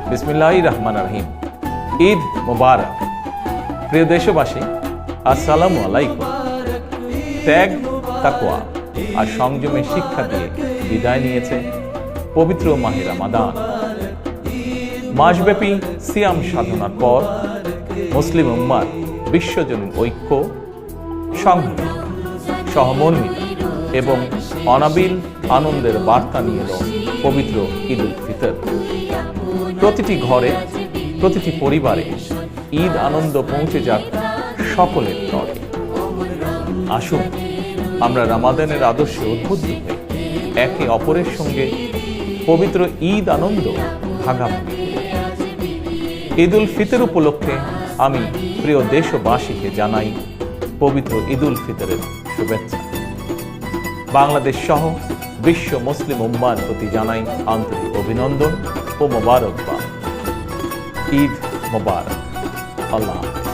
বিসমিল্লাহির রহমানির রহিম। ঈদ মোবারক। প্রিয় দেশবাসী, আসসালামু আলাইকুম। ত্যাগ, তাকওয়া আর সংযমের শিক্ষা দিয়ে বিদায় নিয়েছে পবিত্র মাহে রমাদান। মাসব্যাপী সিয়াম সাধনার পর মুসলিম উম্মার বিশ্বজনীন ঐক্য, সংহতি, সহমর্মিতা এবং অনাবিল আনন্দের বার্তা নিয়ে এলো পবিত্র ঈদ উল ফিতর। প্রতিটি ঘরে, প্রতিটি পরিবারে ঈদ আনন্দ পৌঁছে যাক সকলের তরে। আসুন আমরা রমাদানের আদর্শে উদ্বুদ্ধ হয়ে একে অপরের সঙ্গে পবিত্র ঈদ আনন্দ ভাগাভাগি করি। ঈদ উল ফিতর উপলক্ষে আমি প্রিয় দেশবাসীকে জানাই পবিত্র ঈদ উল ফিতরের শুভেচ্ছা। বাংলাদেশ সহ বিশ্ব মুসলিম উম্মার প্রতি জানাই আন্তরিক অভিনন্দন ও মোবারকবাদ। ঈদ মোবারক। আল্লাহ।